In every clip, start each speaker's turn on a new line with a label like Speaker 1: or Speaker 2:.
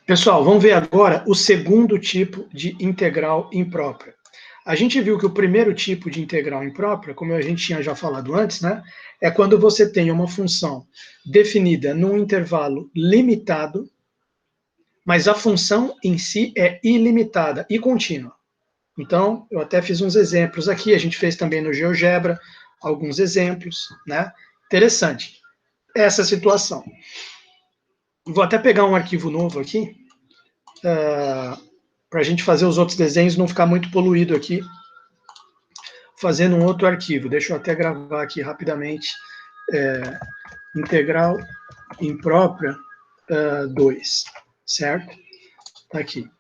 Speaker 1: Pessoal, vamos ver agora o segundo tipo de integral imprópria. A gente viu que o primeiro tipo de integral imprópria, como a gente tinha já falado antes, né, é quando você tem uma função definida num intervalo limitado, mas a função em si é ilimitada e contínua. Então, eu até fiz uns exemplos aqui, a gente fez também no GeoGebra, alguns exemplos, né? Interessante. Essa situação. Vou até pegar um arquivo novo aqui, para a gente fazer os outros desenhos não ficar muito poluído aqui, fazendo um outro arquivo. Deixa eu até gravar aqui rapidamente. Integral imprópria 2, certo? Tá aqui.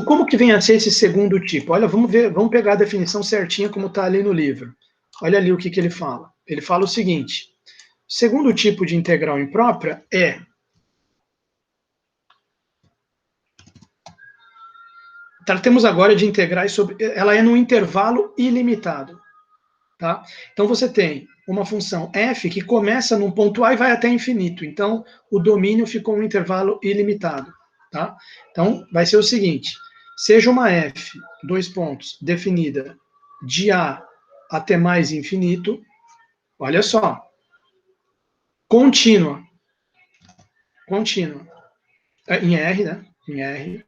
Speaker 1: Como que vem a ser esse segundo tipo? Olha, vamos ver, vamos pegar a definição certinha como está ali no livro. Olha ali o que ele fala. Ele fala o seguinte: o segundo tipo de integral imprópria é tratemos agora de integrais sobre. Ela é num intervalo ilimitado. Tá? Então você tem uma função f que começa num ponto A e vai até infinito. Então o domínio ficou um intervalo ilimitado. Tá? Então vai ser o seguinte: seja uma f, dois pontos, definida de A até mais infinito, olha só, contínua, em R, né? Em R,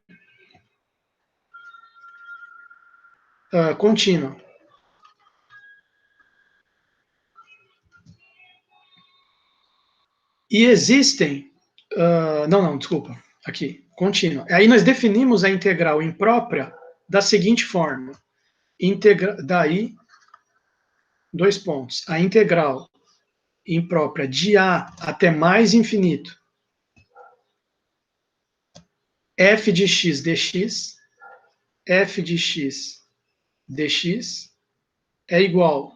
Speaker 1: contínua. E existem, desculpa, aqui, contínua. Aí nós definimos a integral imprópria da seguinte forma: daí, dois pontos, a integral imprópria de A até mais infinito, f de x dx, f de x dx é igual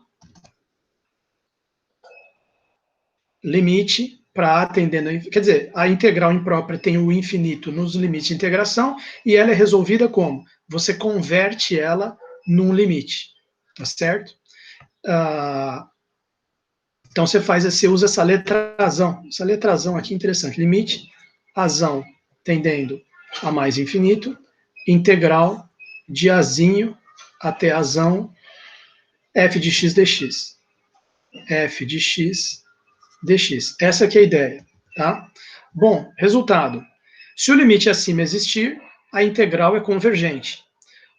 Speaker 1: limite para A tendendo a... Quer dizer, a integral imprópria tem o infinito nos limites de integração e ela é resolvida como? Você converte ela num limite, tá certo? Então você usa essa letrazão. Essa letrazão aqui é interessante. Limite, azão tendendo a mais infinito, integral de azinho até azão, f de x dx. F de x dx. Essa aqui é a ideia, tá? Bom, resultado. Se o limite acima existir, a integral é convergente.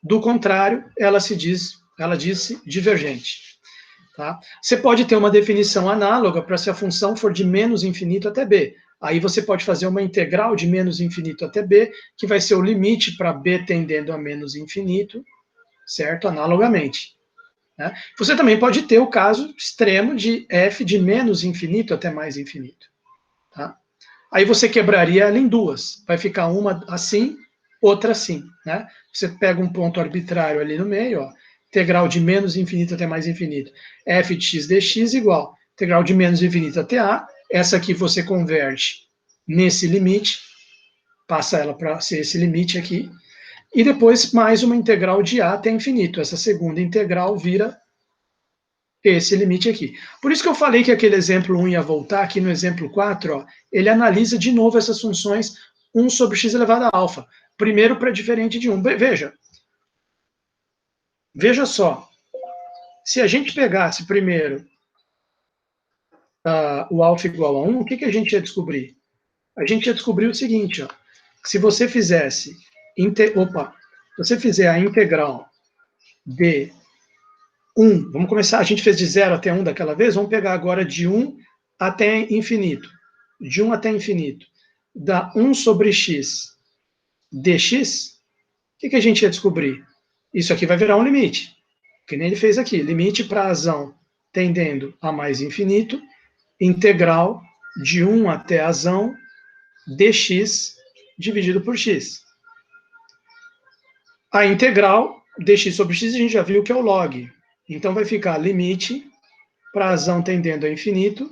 Speaker 1: Do contrário, ela diz divergente. Tá? Você pode ter uma definição análoga para se a função for de menos infinito até b. Aí você pode fazer uma integral de menos infinito até b, que vai ser o limite para b tendendo a menos infinito, certo? Analogamente. Né? Você também pode ter o caso extremo de f de menos infinito até mais infinito. Tá? Aí você quebraria ela em duas. Vai ficar uma assim, outra assim. Né? Você pega um ponto arbitrário ali no meio, ó, integral de menos infinito até mais infinito, f de x dx igual integral de menos infinito até a, essa aqui você converte nesse limite, passa ela para ser esse limite aqui, e depois mais uma integral de a até infinito. Essa segunda integral vira esse limite aqui. Por isso que eu falei que aquele exemplo 1 ia voltar, aqui no exemplo 4, ó, ele analisa de novo essas funções 1 sobre x elevado a alfa. Primeiro para diferente de 1. Veja só, se a gente pegasse primeiro o alfa igual a 1, o que a gente ia descobrir? A gente ia descobrir o seguinte, ó, se você fizesse, você fizer a integral de 1, vamos começar, a gente fez de 0 até 1 daquela vez, vamos pegar agora de 1 até infinito. De 1 até infinito, dá 1 sobre x dx, o que a gente ia descobrir? Isso aqui vai virar um limite, que nem ele fez aqui, limite para azão tendendo a mais infinito, integral de 1 até azão dx dividido por x. A integral dx sobre x a gente já viu que é o log. Então vai ficar limite para azão tendendo a infinito,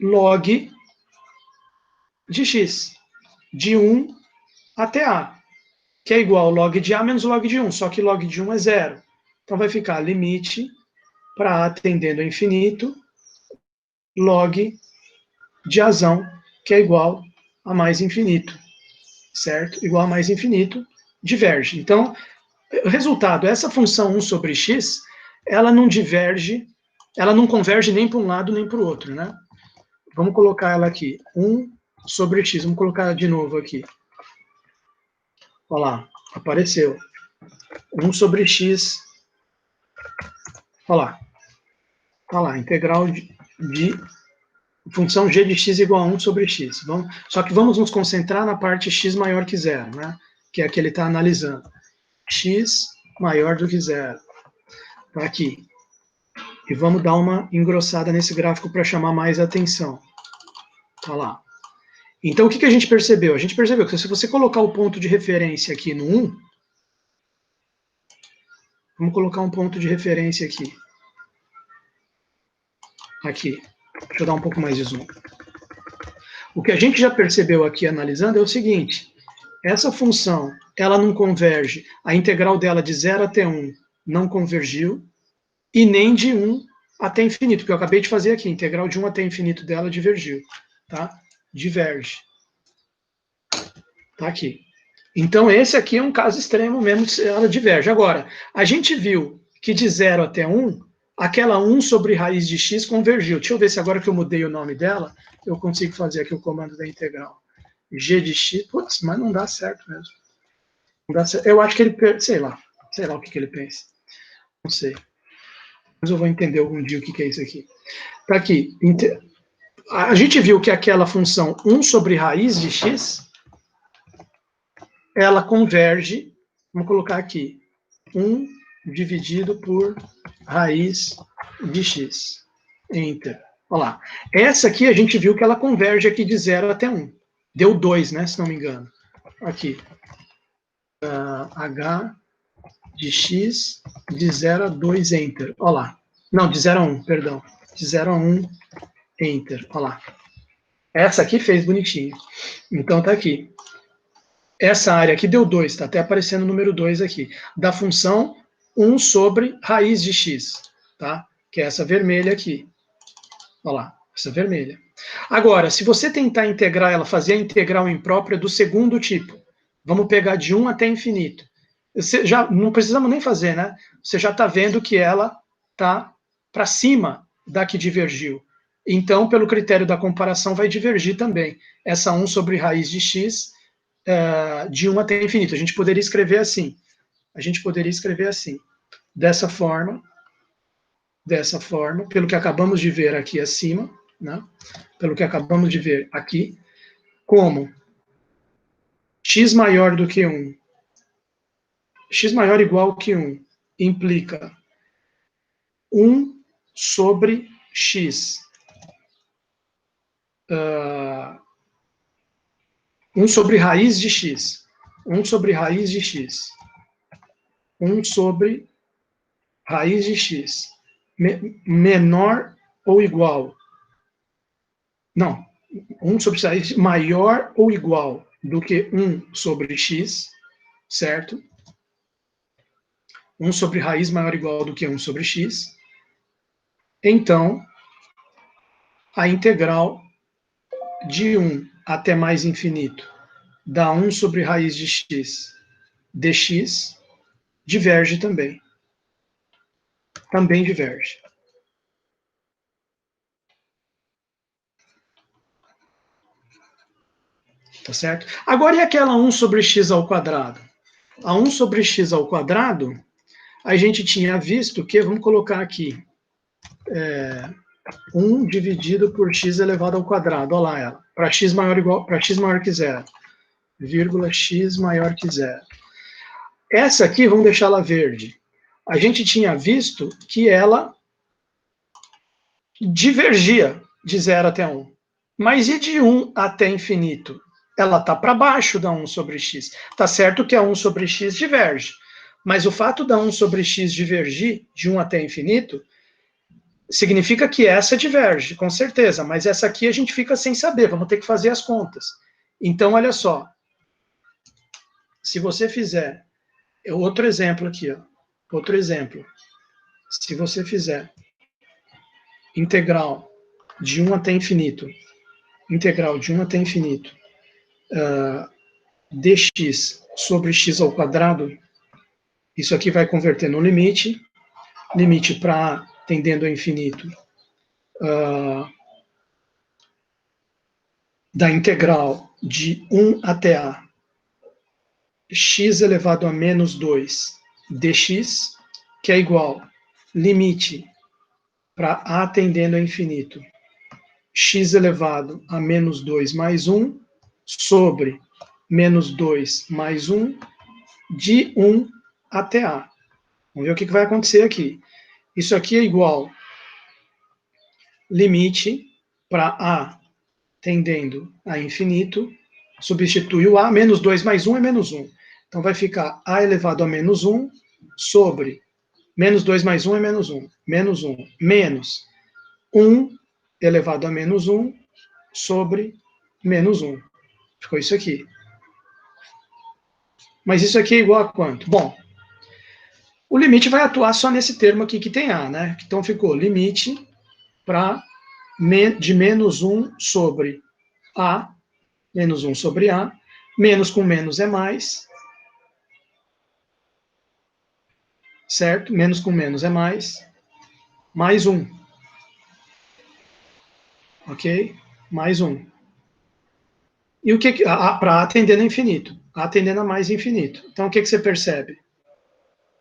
Speaker 1: log de x, de 1 até a, que é igual ao log de a menos log de 1, só que log de 1 é zero. Então vai ficar limite para a tendendo a infinito, log de azão, que é igual a mais infinito, certo? Igual a mais infinito, diverge. Então, o resultado, essa função 1 sobre x, ela não diverge, ela não converge nem para um lado nem para o outro, né? Vamos colocar ela aqui, 1 sobre x, vamos colocar ela de novo aqui. Olha lá, apareceu. 1 sobre x, olha lá. Olha lá, integral de função g de x igual a 1 sobre x. Só que vamos nos concentrar na parte x maior que zero, né? Que é a que ele está analisando. X maior do que zero. Está aqui. E vamos dar uma engrossada nesse gráfico para chamar mais atenção. Olha lá. Então, o que a gente percebeu? A gente percebeu que se você colocar o ponto de referência aqui no 1, vamos colocar um ponto de referência aqui. Aqui. Deixa eu dar um pouco mais de zoom. O que a gente já percebeu aqui analisando é o seguinte: essa função, ela não converge, a integral dela de 0 até 1 não convergiu, e nem de 1 até infinito, que eu acabei de fazer aqui, a integral de 1 até infinito dela divergiu, tá? Diverge. Tá aqui. Então, esse aqui é um caso extremo mesmo, ela diverge. Agora, a gente viu que de 0 até 1, aquela 1 sobre raiz de x convergiu. Deixa eu ver se agora que eu mudei o nome dela, eu consigo fazer aqui o comando da integral. G de x, putz, mas não dá certo mesmo. Não dá certo. Eu acho que ele, sei lá o que ele pensa. Não sei. Mas eu vou entender algum dia o que é isso aqui. Tá aqui. A gente viu que aquela função 1 sobre raiz de x, ela converge, vamos colocar aqui, 1 dividido por raiz de x. Enter. Olha lá. Essa aqui a gente viu que ela converge aqui de 0 até 1. Deu 2, né, se não me engano. Aqui. H de x de 0 a 2, enter. Olha lá. Não, de 0 a 1, perdão. De 0 a 1, enter. Olha lá. Essa aqui fez bonitinho. Então tá aqui. Essa área aqui deu 2, está até aparecendo o número 2 aqui, da função 1 sobre raiz de x, tá? Que é essa vermelha aqui. Olha lá, essa vermelha. Agora, se você tentar integrar ela, fazer a integral imprópria do segundo tipo, vamos pegar de 1 até infinito. Você já, não precisamos nem fazer, né? Você já está vendo que ela está para cima da que divergiu. Então, pelo critério da comparação, vai divergir também. Essa 1 sobre raiz de x de 1 até infinito. A gente poderia escrever assim. Dessa forma, pelo que acabamos de ver aqui acima, né? Pelo que acabamos de ver aqui, como x maior do que 1, x maior ou igual que 1, implica 1 sobre x. 1 sobre raiz de x. 1 sobre raiz de x. 1 sobre raiz de x. Menor ou igual. Não. 1 sobre raiz maior ou igual do que 1 sobre x, certo? 1 sobre raiz maior ou igual do que 1 sobre x. Então, a integral de 1 até mais infinito da 1 sobre raiz de x dx diverge também. Também diverge. Tá certo? Agora, e aquela 1 sobre x ao quadrado? A 1 sobre x ao quadrado, a gente tinha visto que, vamos colocar aqui, 1 dividido por x elevado ao quadrado. Olha lá ela. Para x maior que zero. Vírgula x maior que zero. Essa aqui, vamos deixar ela verde. A gente tinha visto que ela divergia de 0 até 1. Mas e de 1 até infinito? Ela está para baixo da 1 sobre x. Está certo que a 1 sobre x diverge. Mas o fato da 1 sobre x divergir de 1 até infinito significa que essa diverge, com certeza. Mas essa aqui a gente fica sem saber. Vamos ter que fazer as contas. Então, olha só. Se você fizer... Outro exemplo aqui, ó. Outro exemplo. Se você fizer integral de 1 até infinito, integral de 1 até infinito, dx sobre x ao quadrado, isso aqui vai converter no limite para a tendendo a infinito, da integral de 1 até a x elevado a menos 2 dx, que é igual limite para a tendendo a infinito, x elevado a menos 2 mais 1, sobre menos 2 mais 1, de 1 até a. Vamos ver o que vai acontecer aqui. Isso aqui é igual limite para a tendendo a infinito, substitui o a, menos 2 mais 1 é menos 1. Então vai ficar a elevado a menos 1 sobre menos 2 mais 1 é menos 1, menos 1, menos 1 elevado a menos 1 sobre menos 1. Ficou isso aqui. Mas isso aqui é igual a quanto? Bom, o limite vai atuar só nesse termo aqui que tem a, né? Então ficou limite para de menos 1 sobre a, menos 1 sobre a, menos com menos é mais, certo? Menos com menos é mais 1. Ok? Mais 1. E o que para a tendendo a infinito, a tendendo a mais infinito. Então o que você percebe?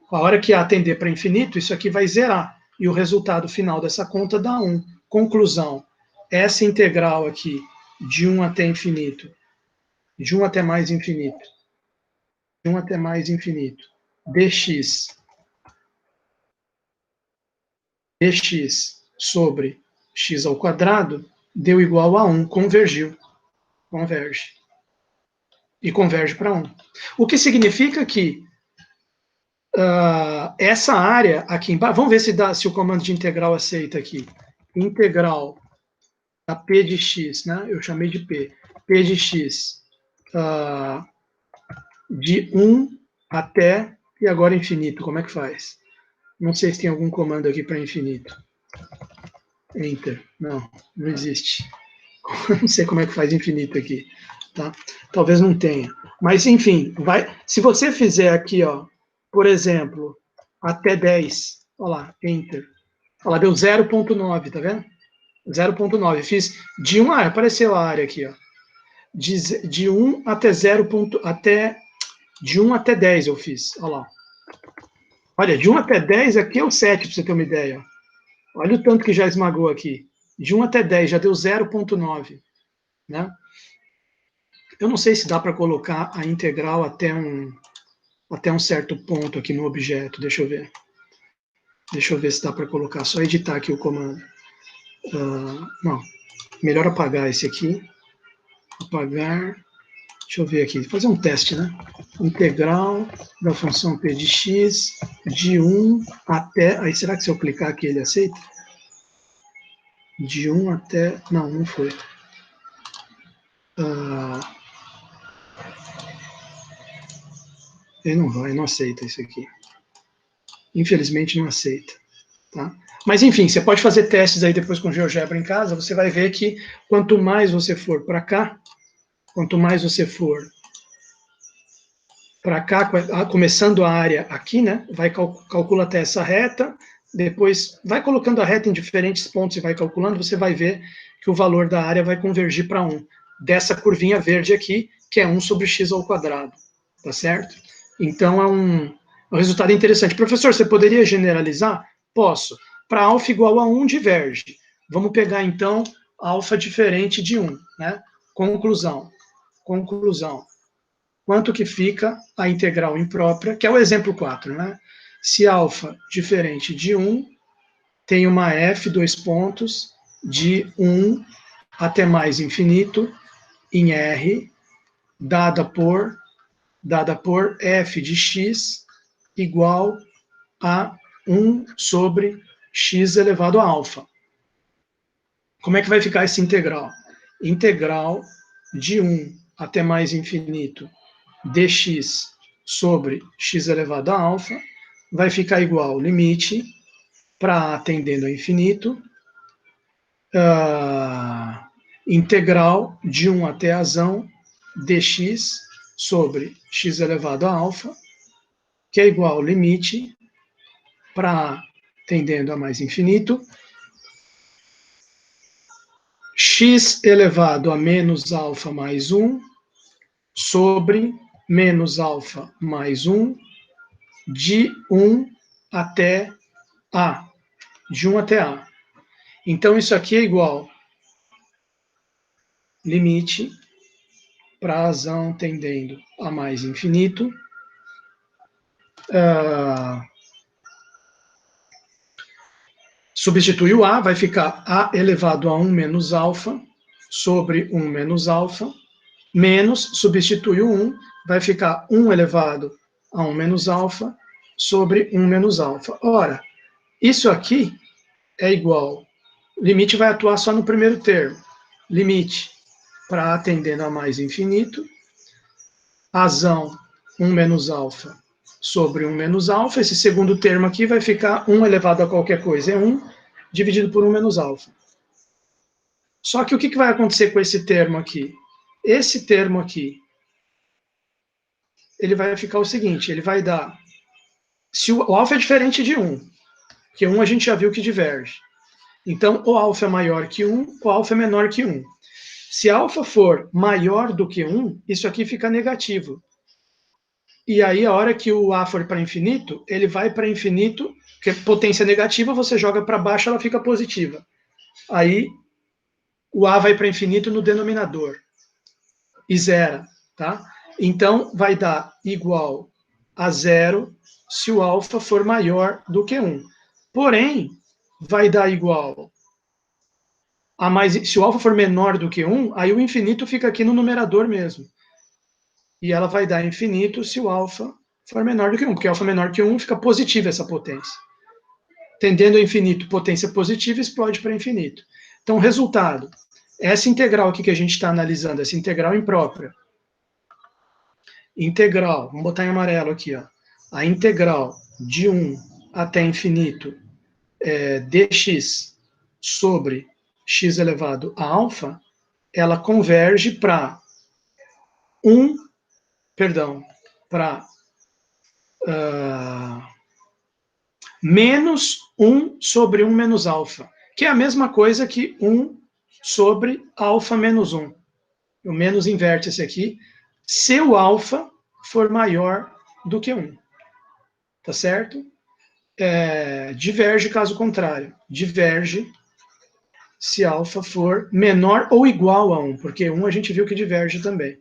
Speaker 1: A hora que a tender para infinito, isso aqui vai zerar. E o resultado final dessa conta dá 1. Conclusão, essa integral aqui, de 1 até infinito, de 1 até mais infinito, de 1 até mais infinito, dx sobre x ao quadrado, deu igual a 1, convergiu. Converge. E converge para 1. O que significa que essa área aqui embaixo, vamos ver se o comando de integral aceita aqui. Integral da p de x, né? Eu chamei de p. P de x de 1 até, e agora infinito, como é que faz? Não sei se tem algum comando aqui para infinito. Enter. Não existe. Não sei como é que faz infinito aqui. Tá? Talvez não tenha. Mas, enfim, se você fizer aqui, ó, por exemplo, até 10, olha lá, Enter. Olha lá, deu 0.9, tá vendo? 0.9. Fiz de 1, apareceu a área aqui, ó. De 1 até 0. De 1 até 10 eu fiz, olha lá. Olha, de 1 até 10 aqui é o 7, para você ter uma ideia. Olha o tanto que já esmagou aqui. De 1 até 10 já deu 0.9, né? Eu não sei se dá para colocar a integral até um certo ponto aqui no objeto. Deixa eu ver. Deixa eu ver se dá para colocar. Só editar aqui o comando. Não. Melhor apagar esse aqui. Apagar. Deixa eu ver aqui. Fazer um teste, né? Integral da função p de x de 1 até... Aí, será que se eu clicar aqui ele aceita? De 1 até... Não foi. Ele não vai, não aceita isso aqui. Infelizmente não aceita. Tá? Mas enfim, você pode fazer testes aí depois com GeoGebra em casa, você vai ver que quanto mais você for para cá, quanto mais você for para cá, começando a área aqui, né, vai calcula até essa reta, depois vai colocando a reta em diferentes pontos e vai calculando, você vai ver que o valor da área vai convergir para 1, dessa curvinha verde aqui, que é 1 sobre x ao quadrado, tá certo? Então é um resultado interessante. Professor, você poderia generalizar? Posso. Para alfa igual a 1, diverge. Vamos pegar, então, alfa diferente de 1. Né? Conclusão. Quanto que fica a integral imprópria, que é o exemplo 4. Né? Se alfa diferente de 1, tem uma f, de 1 até mais infinito, em R, dada por f de x igual a 1 sobre x elevado a alfa. Como é que vai ficar essa integral? Integral de 1 até mais infinito dx sobre x elevado a alfa vai ficar igual limite para a tendendo a infinito, integral de 1 até azão dx sobre x elevado a alfa, que é igual ao limite para a tendendo a mais infinito, x elevado a menos alfa mais 1 sobre menos alfa mais 1 de 1 até a. De 1 até a. Então, isso aqui é igual limite para a razão tendendo a mais infinito, substitui o a, vai ficar a elevado a 1 menos alfa sobre 1 menos alfa, menos, substitui o 1, vai ficar 1 elevado a 1 menos alfa sobre 1 menos alfa. Ora, isso aqui é igual, limite vai atuar só no primeiro termo, limite para a tendendo a mais infinito, razão 1 menos alfa sobre 1 menos alfa, esse segundo termo aqui vai ficar 1 elevado a qualquer coisa, é 1 dividido por 1 menos alfa. Só que o que vai acontecer com esse termo aqui? Esse termo aqui, ele vai ficar o seguinte, ele vai dar, se o alfa é diferente de 1, porque 1 a gente já viu que diverge. Então, o alfa é maior que 1, o alfa é menor que 1. Se alfa for maior do que 1, isso aqui fica negativo. E aí, a hora que o A for para infinito, ele vai para infinito, porque potência negativa, você joga para baixo, ela fica positiva. Aí, o A vai para infinito no denominador. E zera, tá? Então, vai dar igual a 0 se o alfa for maior do que 1. Porém, vai dar igual a mais... Se o alfa for menor do que 1, aí o infinito fica aqui no numerador mesmo. E ela vai dar infinito se o alfa for menor do que 1, porque alfa menor que 1 fica positiva essa potência. Tendendo a infinito, potência positiva, explode para infinito. Então, resultado, essa integral aqui que a gente está analisando, essa integral imprópria, integral, vamos botar em amarelo aqui, ó, a integral de 1 até infinito dx sobre x elevado a alfa, ela converge para para menos 1 sobre 1 menos alfa, que é a mesma coisa que 1 sobre alfa menos 1. O menos inverte esse aqui, se o alfa for maior do que 1. Tá certo? Diverge caso contrário. Diverge se alfa for menor ou igual a 1, porque 1 a gente viu que diverge também.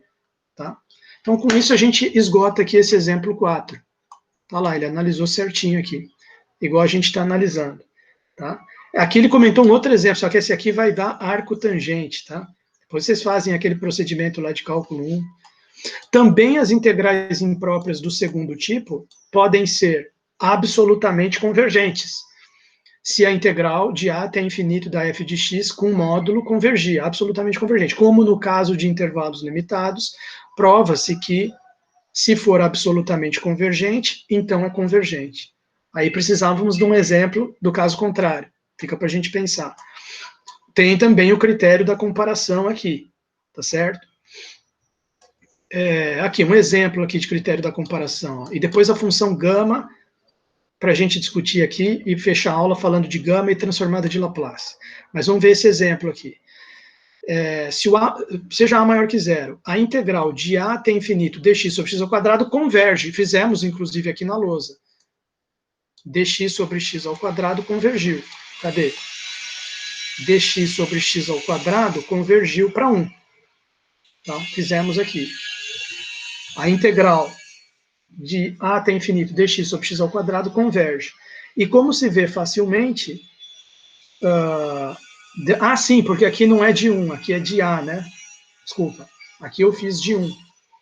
Speaker 1: Tá? Então, com isso, a gente esgota aqui esse exemplo 4. Tá lá, ele analisou certinho aqui, igual a gente está analisando. Tá? Aqui ele comentou um outro exemplo, só que esse aqui vai dar arco tangente. Tá? Depois vocês fazem aquele procedimento lá de cálculo 1. Também as integrais impróprias do segundo tipo podem ser absolutamente convergentes, se a integral de a até infinito da f de x com módulo convergir, absolutamente convergente. Como no caso de intervalos limitados, prova-se que, se for absolutamente convergente, então é convergente. Aí precisávamos de um exemplo do caso contrário. Fica para a gente pensar. Tem também o critério da comparação aqui, tá certo? Aqui, um exemplo aqui de critério da comparação. E depois a função gama, para a gente discutir aqui e fechar a aula falando de gama e transformada de Laplace. Mas vamos ver esse exemplo aqui. Se o a, seja a maior que zero, a integral de a até infinito dx sobre x ao quadrado converge. Fizemos, inclusive, aqui na lousa. Dx sobre x ao quadrado convergiu. Cadê? Dx sobre x ao quadrado convergiu para 1. Então, fizemos aqui. A integral de a até infinito dx sobre x ao quadrado converge. E como se vê facilmente... sim, porque aqui não é de 1, aqui é de a, né? Desculpa. Aqui eu fiz de 1.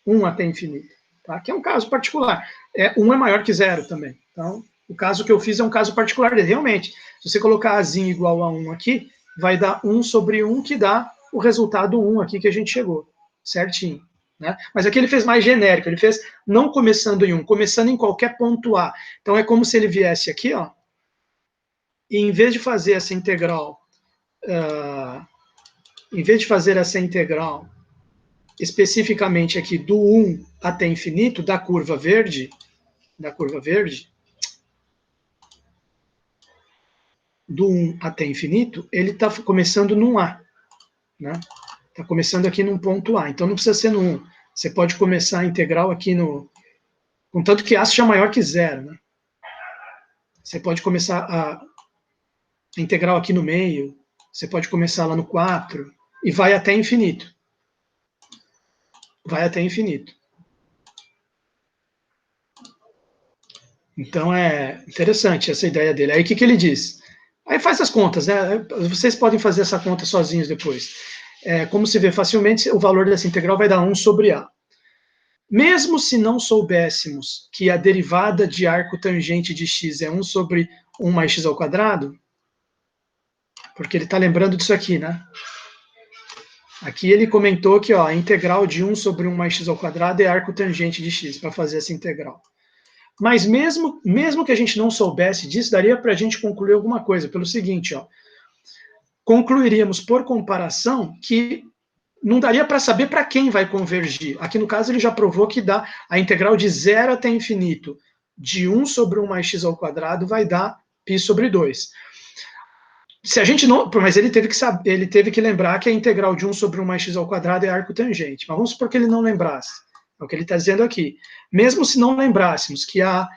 Speaker 1: 1 até infinito. Tá? Que é um caso particular. 1 é maior que 0 também. Então, o caso que eu fiz é um caso particular. Realmente, se você colocar azinho igual a 1 aqui, vai dar 1 sobre 1, que dá o resultado 1 aqui que a gente chegou. Certinho. Né? Mas aqui ele fez mais genérico. Ele fez não começando em 1, começando em qualquer ponto A. Então, é como se ele viesse aqui, ó, e em vez de fazer essa integral... especificamente aqui do 1 até infinito, da curva verde, do 1 até infinito, ele está começando num A, né? Está começando aqui num ponto A, então não precisa ser no 1. Você pode começar a integral aqui no... Contanto que A seja maior que zero, né? Você pode começar a integral aqui no meio, você pode começar lá no 4, e vai até infinito. Vai até infinito. Então é interessante essa ideia dele. Aí o que ele diz? Aí faz as contas, né? Vocês podem fazer essa conta sozinhos depois. Como se vê facilmente, o valor dessa integral vai dar 1 sobre A. Mesmo se não soubéssemos que a derivada de arco tangente de x é 1 sobre 1 mais x ao quadrado, porque ele está lembrando disso aqui, né? Aqui ele comentou que ó, a integral de 1 sobre 1 mais x ao quadrado é arco tangente de x, para fazer essa integral. Mas mesmo que a gente não soubesse disso, daria para a gente concluir alguma coisa, pelo seguinte, ó, concluiríamos por comparação que não daria para saber para quem vai convergir. Aqui no caso ele já provou que dá a integral de 0 até infinito de 1 sobre 1 mais x ao quadrado vai dar π sobre 2. Se a gente não, mas ele teve que lembrar que a integral de 1 sobre 1 mais x ao quadrado é arco tangente. Mas vamos supor que ele não lembrasse. É o que ele está dizendo aqui. Mesmo se não lembrássemos que a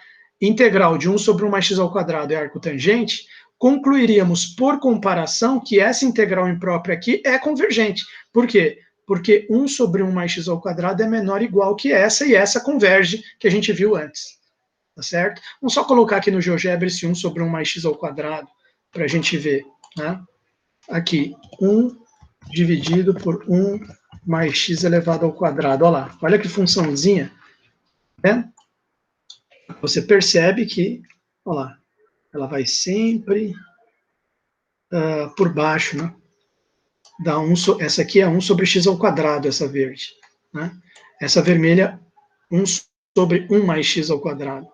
Speaker 1: integral de 1 sobre 1 mais x ao quadrado é arco tangente, concluiríamos por comparação que essa integral imprópria aqui é convergente. Por quê? Porque 1 sobre 1 mais x ao quadrado é menor ou igual que essa, e essa converge, que a gente viu antes. Tá certo? Vamos só colocar aqui no GeoGebra esse 1 sobre 1 mais x ao quadrado, para a gente ver. Né? Aqui, 1 dividido por 1 mais x elevado ao quadrado. Olha lá, olha que funçãozinha. Né? Você percebe que, olha lá, ela vai sempre por baixo, né? Dá essa aqui é 1 sobre x ao quadrado, essa verde. Né? Essa vermelha, 1 sobre 1 mais x ao quadrado.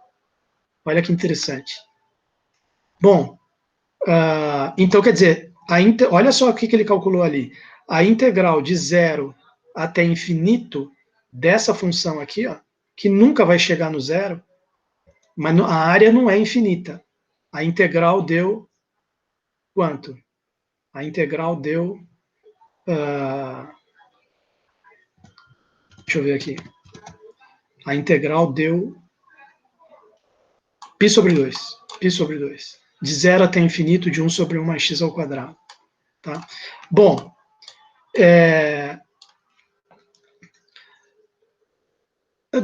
Speaker 1: Olha que interessante. Bom, então quer dizer, olha só o que ele calculou ali. A integral de 0 até infinito dessa função aqui, ó, que nunca vai chegar no zero, mas a área não é infinita. A integral deu quanto? A integral deu... deixa eu ver aqui. A integral deu π sobre 2. Π sobre 2. De 0 até infinito, de 1 sobre 1 mais x ao quadrado. Tá? Bom,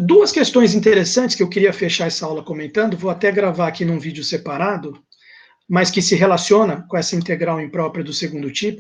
Speaker 1: duas questões interessantes que eu queria fechar essa aula comentando, vou até gravar aqui num vídeo separado, mas que se relaciona com essa integral imprópria do segundo tipo.